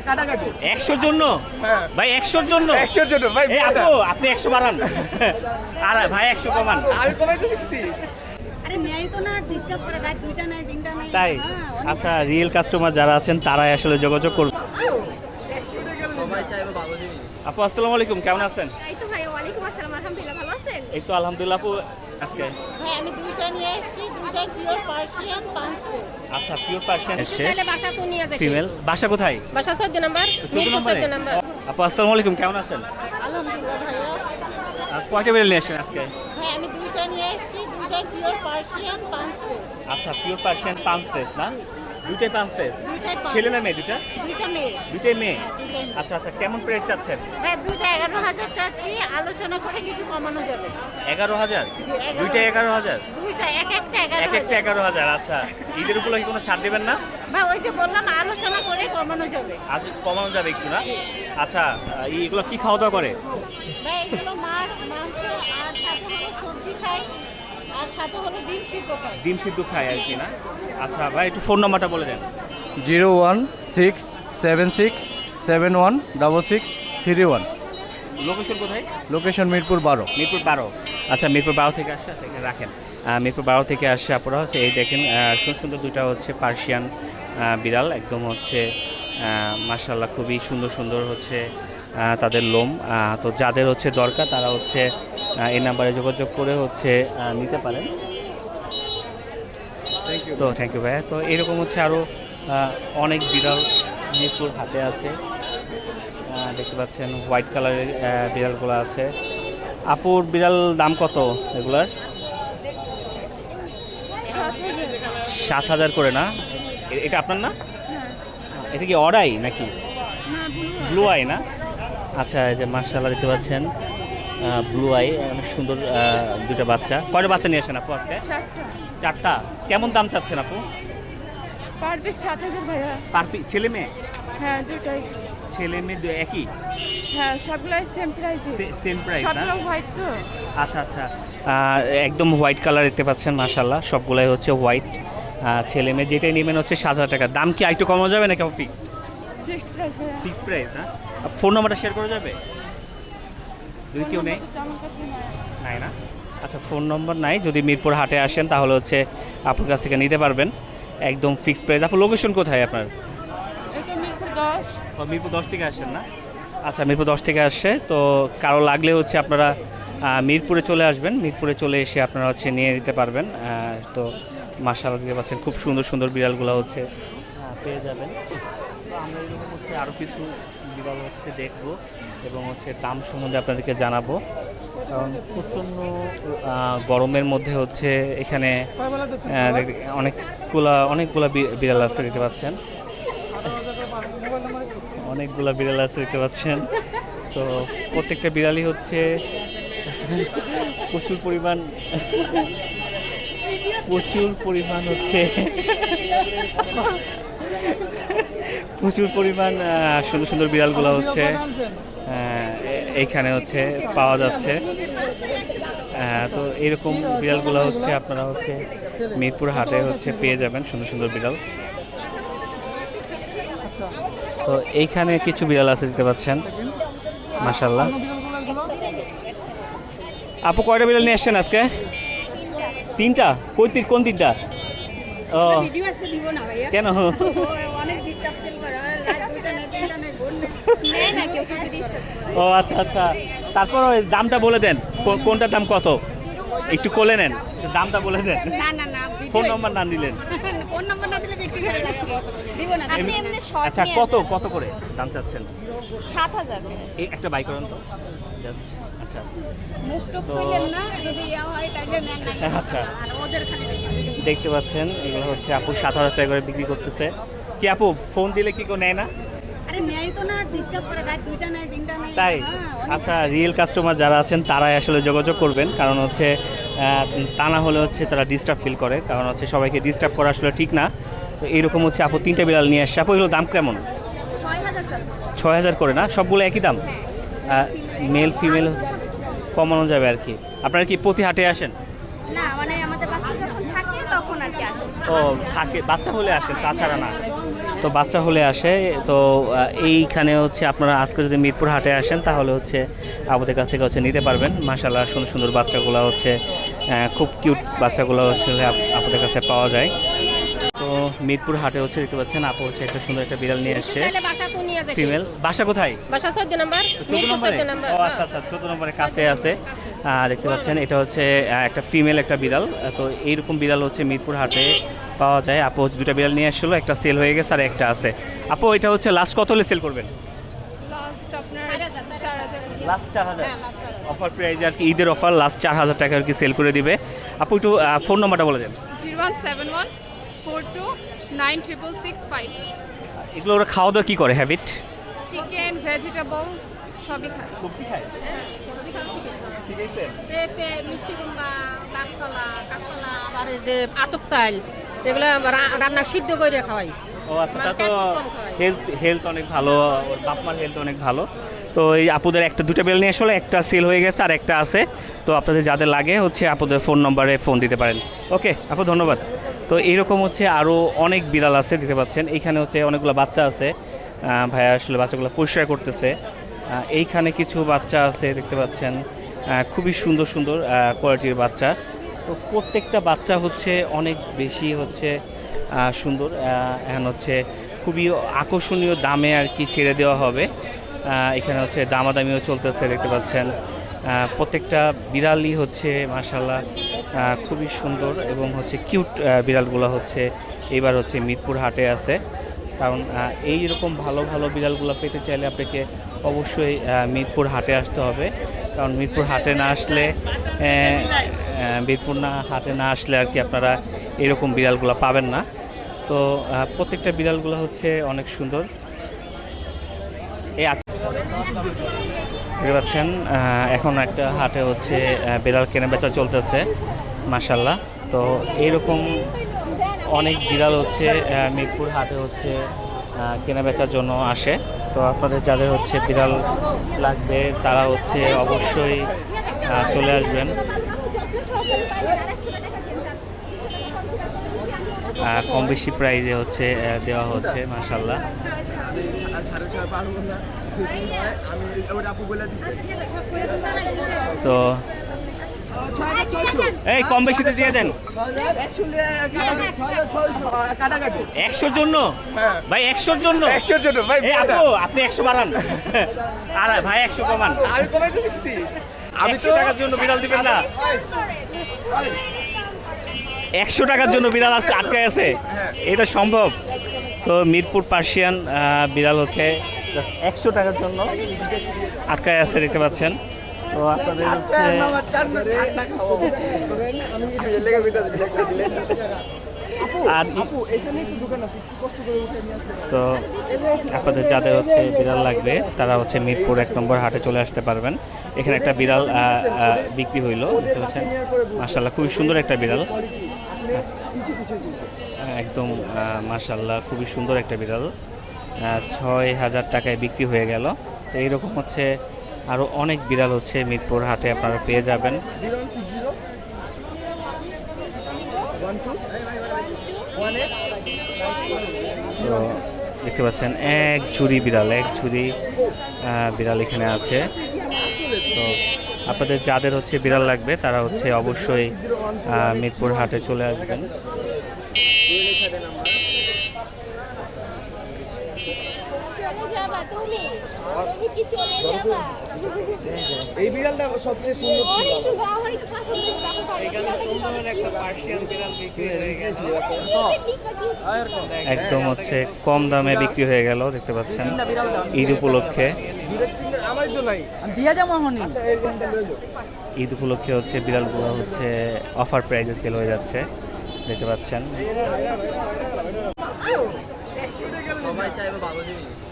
কাটাকাটি 100 জন্য হ্যাঁ ভাই, 100 জন্য 100 জন ভাই এই আপু আপনি 100 বাড়ান আর ভাই 100 কমান। আমি কমাইতে দিচ্ছি। আরে নেই তো না, ডিস্টার্ব করে রাত 2টা নাই 3টা নাই। তাই হ্যাঁ, অনেক আচ্ছা, রিয়েল কাস্টমার যারা আছেন তারাই আসলে যোগাযোগ করুন। আপু আসসালামু আলাইকুম, কেমন আছেন? এই তো ভাই, ওয়ালাইকুম আসসালাম, আলহামদুলিল্লাহ, ভালো আছেন? এই তো আলহামদুলিল্লাহ আপু। আজকে ভাই আমি দুইটা নিয়ে এসেছি, দুইটা পিওর পার্সিয়ান পাঁচ পিস। আচ্ছা, পিওর পার্সিয়ান এসছে, তাহলে বাসা তো নিয়ে যাবে। ফিমেল। বাসা কোথায়? বাসা 14 নাম্বার, 14 নম্বরে। 14 নাম্বার। আপু আসসালামু আলাইকুম, কেমন আছেন? আলহামদুলিল্লাহ ভাইয়া। কয়টা বেড়ে নিয়ে আসেন আজকে? ভাই আমি দুইটা নিয়ে এসেছি, দুইটা পিওর পার্সিয়ান পাঁচ পিস। আচ্ছা, পিওর পার্সিয়ান 5 পিস না? দুইটাই 5 পিস। দুইটাই পাঁচ। ছেলে না মেয়ে দুইটা? দুইটা মেয়ে। দুইটাই মেয়ে। দুইটাই মেয়ে। আচ্ছা আচ্ছা, কেমন প্রাইস চাচ্ছেন? ভাই দুইটা 11,000 চাচ্ছি, আলোচনা করে কিছু কমানো যাবে। 11,000? জি, 11,000 দুইটা 11,000? দুইটা এক একটা এক একটা 11,000। 11,000। আচ্ছা, ঈদের উপলক্ষে কোনো ছাড় দেবেন না? ভাই ওই যে বললাম আলোচনা করে কমানো যাবে। আজ কমানো যাবে একটু না? আচ্ছা, এইগুলো কি খাওয়া দাওয়া করে? ভাই এগুলো মাছ মাংস আর সাথে হলো সবজি খাই, আর সাথে হলো ডিম সিদ্ধ খাই। ডিম সিদ্ধ খায় আর কি না? আচ্ছা ভাই, একটু ফোন নাম্বারটা বলে দেন। 01676716631। লোকেশন কোথায়? লোকেশন মিরপুর 12। মিরপুর 12। আচ্ছা, মিরপুর 12 থেকে আসছে, আচ্ছা, এখানে রাখেন। মিরপুর 12 থেকে আসছে আপনারা হচ্ছে, এই দেখেন সুন্দর সুন্দর দুইটা হচ্ছে পার্সিয়ান বিড়াল, একদম হচ্ছে মাশাআল্লাহ খুবই সুন্দর সুন্দর হচ্ছে তাদের লোম। তো যাদের হচ্ছে দরকার তারা হচ্ছে এই নাম্বারে যোগাযোগ করে হচ্ছে নিতে পারেন। তো থ্যাংক ইউ ভাইয়া। তো এরকম হচ্ছে আরও অনেক বিড়াল মিরপুর হাতে আছে, দেখতে পাচ্ছেন হোয়াইট কালারের বিড়ালগুলো আছে। আপুর বিড়াল দাম কত এগুলার? 7,000 করে না? এটা আপনার না? এটা কি অডাই নাকি ব্লু আই না? আচ্ছা, এই যে মাশাআল্লাহ দেখতে পাচ্ছেন ব্লু আই, অনেক সুন্দর দুটো বাচ্চা। কয়টা বাচ্চা নিয়ে আসেন আপু আজকে? 4টা। কেমন দাম চাচ্ছেন আপু? পার পিস 7,000 ভাইয়া। Per piece? ছেলে মেয়ে? হ্যাঁ দুটাই। ছেলে মেয়ে একই? হ্যাঁ সবগুলাই সেম প্রাইসে। সেম প্রাইস না? সবগুলো হোয়াইট তো। আচ্ছা আচ্ছা, একদম হোয়াইট কালার দেখতে পাচ্ছেন মাশাআল্লাহ, সবগুলাই হচ্ছে হোয়াইট। ছেলে মেয়ে যেটাই নেবেন হচ্ছে 7,000 টাকা। দাম কি একটু কমানো যাবে নাকি ফিক্স? ফিক্সড প্রাইস ভাইয়া। ফিক্স প্রাইস না? ফোন নাম্বারটা শেয়ার করা যাবে যদি কেউ নেই? আমার কাছে নাই। নাই না? আচ্ছা, ফোন নম্বর নাই। যদি মিরপুর হাটে আসেন তাহলে হচ্ছে আপনার কাছ থেকে নিতে পারবেন, একদম ফিক্স প্রাইস। আপনার লোকেশন কোথায় আপনার? এটা মিরপুর 10। মিরপুর 10 থেকে আসেন না? আচ্ছা, মিরপুর 10 থেকে আসছে। তো কারো লাগলে হচ্ছে আপনারা মিরপুরে চলে আসবেন, মিরপুরে চলে এসে আপনারা হচ্ছে নিয়ে নিতে পারবেন। তো মাশাআল্লাহ দেখতে পাচ্ছেন খুব সুন্দর সুন্দর বিড়ালগুলো হচ্ছে পেয়ে যাবেন। তো আমরা এরকম হচ্ছে আরও কিছু বিড়াল হচ্ছে দেখবো এবং হচ্ছে দাম সম্বন্ধে আপনাদেরকে জানাবো, কারণ প্রচণ্ড গরমের মধ্যে হচ্ছে এখানে অনেকগুলা বিড়াল আছে দেখতে পাচ্ছেন, অনেকগুলা বিড়াল আছে দেখতে পাচ্ছেন। তো প্রত্যেকটা বিড়ালই হচ্ছে প্রচুর পরিমাণ হচ্ছে প্রচুর পরিমাণ সুন্দর সুন্দর বিড়ালগুলো হচ্ছে এইখানে হচ্ছে পাওয়া যাচ্ছে। তো এরকম বিড়ালগুলো হচ্ছে আপনারা হচ্ছে মিরপুর হাটে হচ্ছে পেয়ে যাবেন, সুন্দর সুন্দর বিড়াল। তো এইখানে কিছু বিড়াল আছে দেখতে পাচ্ছেন মাশাআল্লাহ। আপু কয়টা বিড়াল নিয়ে আসছেন আজকে? 3টা? কোন 3টা? ও ভিডিও আজকে দিব না ভাইয়া। কেন? অনেক ডিস্টার্ব করে রাত 2টা নাই 3টা নাই বোন নেই না কেউ কিছু ডিস্টার্ব। ও আচ্ছা আচ্ছা, তারপর ওই দামটা বলে দেন, কোনটার দাম কত একটু কোলে নেন, দামটা বলে দেন। না না না, ফোন নাম্বার না দিলেন? ফোন নাম্বার না দিলে বিক্রি করে লাগবে, দিব না। আপনি এমনি শর্ট আচ্ছা, কত করে দাম চাচ্ছেন? 7,000। এই একটা বাই করেন তো জাস্ট। আচ্ছা, মুখটুক কইলেন না, যদি হয় তাহলে নেন না। আচ্ছা। আর ওদের খালি দেখতে পাচ্ছেন এগুলো হচ্ছে আপু 7,000 টাকা করে বিক্রি করতেছে। কি আপু ফোন দিলে কি কেউ নেয় না? আরে নেই তো না, ডিস্টার্ব করে রাত 2টা নাই 3টা নাই। তাই? আচ্ছা, রিয়েল কাস্টমার যারা আছেন তারাই আসলে যোগাযোগ করবেন, কারণ হচ্ছে তা না হলে হচ্ছে তারা ডিস্টার্ব ফিল করে, কারণ হচ্ছে সবাইকে ডিস্টার্ব করা আসলে ঠিক না। তো এইরকম হচ্ছে আপু 3টা বিড়াল নিয়ে আসছে। আপু এগুলো দাম কেমন? 6,000 চাচ্ছি। 6,000 করে না? সবগুলো একই দাম? মেল ফিমেল হচ্ছে কমানো যাবে আর কি। আপনারা কি প্রতি হাটে আসেন? না মানে আমাদের বাসায় যখন থাকে তখন আর কি আসে। ও থাকে, বাচ্চা হলে আসেন, তাছাড়া না? তো বাচ্চা হলে আসে। তো এইখানে হচ্ছে আপনারা আজকে যদি মিরপুর হাটে আসেন তাহলে হচ্ছে আপুদের কাছ থেকে হচ্ছে নিতে পারবেন। মাশাআল্লাহ সুন্দর সুন্দর বাচ্চাগুলো হচ্ছে খুব কিউট বাচ্চাগুলো হচ্ছে আপুদের কাছে পাওয়া যায়। তো মিরপুর হাটে হচ্ছে দেখতে পাচ্ছেন আপু হচ্ছে একটা সুন্দর একটা বিড়াল নিয়ে এসছে ফিমেল। বাসা কোথায়? বাসা 14 নম্বর 14 নম্বরে? ও আচ্ছা আচ্ছা, 14 নম্বরের কাছে আছে। দেখতে পাচ্ছেন এটা হচ্ছে একটা ফিমেল একটা বিড়াল। তো এইরকম বিড়াল হচ্ছে মিরপুর হাটে পাওয়া যায়। আপু হচ্ছে দুটা বিড়াল নিয়ে আসছিল, একটা সেল হয়ে গেছে আর একটা আছে। আপু এটা হচ্ছে লাস্ট কত হলে সেল করবেন? লাস্ট আপনার 4000 লাস্ট 4000 অফার প্রাইস আর কি, ঈদের অফার লাস্ট 4000 টাকা আর কি সেল করে দিবে। আপু একটু ফোন নাম্বারটা বলে দেন। 0171429665। এগুলো ওরা খাওয়া দাওয়া কী করে, হ্যাবিট? চিকেন, ভেজিটেবল সবই খায়। সবজি খায়? ঠিক আছে। পেঁপে, মিষ্টি কুমড়া, কাঁচকলা, আবার এই যে আতপ চাল, এগুলো রান্না সিদ্ধ করে খাওয়াই। ও আচ্ছা, তা তো হেলথ অনেক ভালো, ওর বাপ মার হেলথ অনেক ভালো। তো এই আপুদের একটা দুটো বিড়াল নিয়ে আসলে একটা সেল হয়ে গেছে আর একটা আছে। তো আপনাদের যাদের লাগে হচ্ছে আপুদের ফোন নম্বরে ফোন দিতে পারেন। ওকে আপু, ধন্যবাদ। তো এইরকম হচ্ছে আরও অনেক বিড়াল আছে, দেখতে পাচ্ছেন এইখানে হচ্ছে অনেকগুলো বাচ্চা আছে। ভাইয়া আসলে বাচ্চাগুলো পরিষ্কার করতেছে। এইখানে কিছু বাচ্চা আছে দেখতে পাচ্ছেন, খুবই সুন্দর সুন্দর কোয়ালিটির বাচ্চা। তো প্রত্যেকটা বাচ্চা হচ্ছে অনেক বেশি হচ্ছে সুন্দর। এখন হচ্ছে খুবই আকর্ষণীয় দামে আর কি ছেড়ে দেওয়া হবে। এখানে হচ্ছে দামাদামিও চলতেছে দেখতে পাচ্ছেন। প্রত্যেকটা বিড়ালই হচ্ছে মাশাআল্লাহ খুবই সুন্দর এবং হচ্ছে কিউট বিড়ালগুলো হচ্ছে এবার হচ্ছে মিরপুর হাটে আছে। কারণ এই রকম ভালো ভালো বিড়ালগুলো পেতে চাইলে আপনাকে অবশ্যই মিরপুর হাটে আসতে হবে। কারণ মিরপুর হাটে না আসলে হাটে না আসলে আর কি আপনারা এরকম বিড়ালগুলো পাবেন না। তো প্রত্যেকটা বিড়ালগুলো হচ্ছে অনেক সুন্দর। এই দেখতে পাচ্ছেন এখন একটা হাটে হচ্ছে বিড়াল কেনা বেচা চলতেছে মাশাআল্লাহ। তো এইরকম অনেক বিড়াল হচ্ছে মিরপুর হাটে হচ্ছে কেনা বেচার জন্য আসে। তো আপনাদের যাদের হচ্ছে বিড়াল লাগবে তারা হচ্ছে অবশ্যই চলে আসবেন। কম বেশি প্রাইজে হচ্ছে দেওয়া হচ্ছে মাশাআল্লাহ। সো এই কম বেশিতে দিয়ে দেন 100 জন্য ভাই, 100 জন্য ভাই। আপনি 100 বাড়ান আর ভাই 100 কমান। আমি কমাইতে দিচ্ছি, আমি তো টাকার জন্য বিড়াল দিবেন না। 100 টাকার জন্য বিড়াল আজকে আটকে আছে, এটা সম্ভব? সো মিরপুর পার্সিয়ান বিড়াল হচ্ছে 100 টাকার জন্য আটকায় আছে দেখতে পাচ্ছেন। তো আপনাদের হচ্ছে সো আপনাদের যাদের হচ্ছে বিড়াল লাগবে তারা হচ্ছে মিরপুর 1 নম্বর হাটে চলে আসতে পারবেন। এখানে একটা বিড়াল বিক্রি হইলো দেখতে পাচ্ছেন মাশাআল্লাহ, খুবই সুন্দর একটা বিড়াল, একদম মাশাআল্লাহ খুবই সুন্দর একটা বিড়াল। 6000 টাকায় বিক্রি হয়ে গেল। তো এইরকম হচ্ছে আরও অনেক বিড়াল হচ্ছে মিরপুর হাটে আপনারা পেয়ে যাবেন। তো দেখতে পাচ্ছেন এক ঝুড়ি বিড়াল এখানে আছে। তো আপনাদের যাদের হচ্ছে বিড়াল লাগবে তারা হচ্ছে অবশ্যই মিরপুর হাটে চলে আসবেন। এই বিড়ালটা সবচেয়ে সুন্দর ছিল। একদম হচ্ছে কম দামে বিক্রি হয়ে গেল দেখতে পাচ্ছেন ঈদ উপলক্ষে। ঈদ উপলক্ষে হচ্ছে বিড়ালগুলো হচ্ছে অফার প্রাইসে সেল হয়ে যাচ্ছে দেখতে পাচ্ছেন।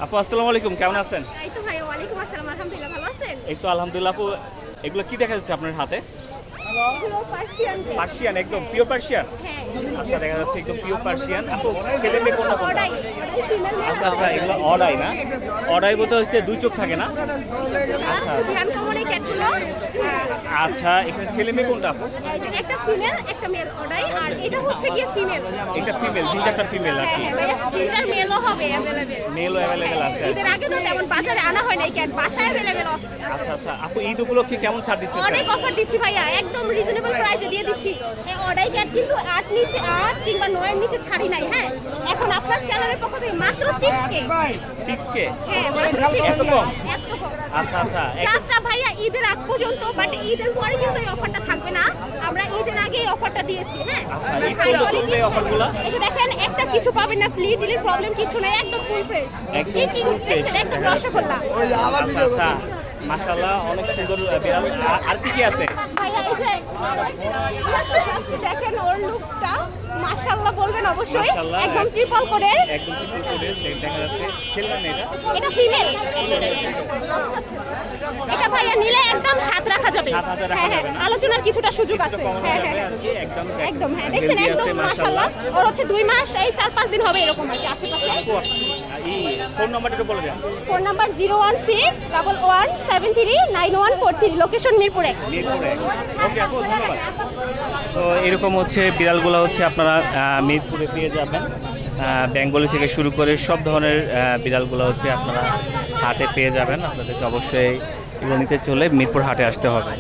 আপু আসসালামু আলাইকুম, কেমন আছেন? এই তো ভাই, ওয়ালাইকুম আসসালাম, আলহামদুলিল্লাহ, ভালো আছেন? এই তো আলহামদুলিল্লাহ। আপু এগুলো কি দেখা যাচ্ছে আপনার হাতে? এগুলো পার্সিয়ান ক্যাট। পার্সিয়ান, একদম পিওর পার্সিয়ান। হ্যাঁ আচ্ছা, দেখা যাচ্ছে একদম পিওর পার্সিয়ান। আপু ছেলে মেয়ে কোনটা কোনটা? অর্ডাই ফিমেল আচ্ছা আচ্ছা, এগুলো অডাই না? অডাই বলতে হচ্ছে দুই চোখ থাকে না? আচ্ছা খুবই আনকমন এই ক্যাটগুলো। আচ্ছা, এখানে ছেলে মেয়ে কোনটা আপু? একটা ফিমেল একটা মেল অর্ডাই, আর এটা হচ্ছে গিয়ে ফিমেল। এটা ফিমেল, তিনটা ফিমেল আর কি। হ্যাঁ ভাইয়া, জিঞ্জার মেলও হবে অ্যাভেলেবেল। মেলও অ্যাভেলেবেল আছে। ঈদের আগে তো তেমন বাজারে আনা হয় না এই ক্যাট, বাসায় অ্যাভেলেবেল আছে। আচ্ছা আচ্ছা, আপু ঈদ উপলক্ষে কেমন ছাড় দিচ্ছেন? অনেক অফার দিচ্ছি ভাইয়া, একদম রিজনেবল প্রাইসে দিয়ে দিচ্ছি। এই অর্ডাই ক্যাট কিন্তু 8 নিচে 8 কিংবা 9 এর নিচে ছাড়ি নাই। হ্যাঁ, এখন আপনার চ্যানেলের পক্ষ থেকে মাত্র 6K। 6K? হ্যাঁ মাত্র এত 6K, কম? এত কম। আচ্ছা আচ্ছা, জাস্ট ভাইয়া ঈদের আগ পর্যন্ত, বাট ঈদের পরে কিন্তু এই অফারটা থাকবে না। আমরা ঈদের আগে এই অফারটা দিয়েছি। হ্যাঁ, আচ্ছা, আমরা ঈদ high পর্যন্ত quality- চলবে এই অফারগুলা? এই যে দেখেন, একটা কিছু পাবেন না, ফ্লি ডিলের প্রবলেম কিছু নাই, একদম ফুল ফ্রেশ। একদম full fresh, একদম দেখা যাচ্ছে। রসগোল্লা। আচ্ছা আচ্ছা, মাশাআল্লাহ, অনেক সুন্দর বিড়াল। আর কি কি আছে? ভাইয়া এই যে just দেখেন ওর লুকটা, মাশাআল্লাহ বলবেন অবশ্যই, মাশাআল্লাহ, একদম ট্রিপল করে। একদম ট্রিপল কোটের, দেখা যাচ্ছে। ছেলে না মেয়ে এটা? এটা ফিমেল। এটা ভাইয়া নিলে একদম 7 রাখা যাবে। 7,000 রাখা হ্যাঁ হ্যাঁ, যাবে না? আলোচনার কিছুটা সুযোগ আছে। কমানো হ্যাঁ যাবে হ্যাঁ আর কি, একদম একদম হ্যাঁ, দেখছেন healthy একদম আছে, মাশাআল্লাহ। ওর হচ্ছে 2 মাস এই 4-5 দিন হবে এরকম আর কি আশেপাশে। আপু, এই ফোন নাম্বারটা একটু বলে দেন। ফোন নাম্বার 01611739143, লোকেশন মিরপুরে। মিরপুরে। ওকে আপু, ধন্যবাদ। তো এরকম হচ্ছে বিড়ালগুলো হচ্ছে আপনারা মিরপুরে পেয়ে যাবেন। বেঙ্গলি থেকে শুরু করে সব ধরনের বিড়ালগুলো হচ্ছে আপনারা হাটে পেয়ে যাবেন। আপনাদেরকে অবশ্যই এগুলো নিতে চলে মিরপুর হাটে আসতে হবে।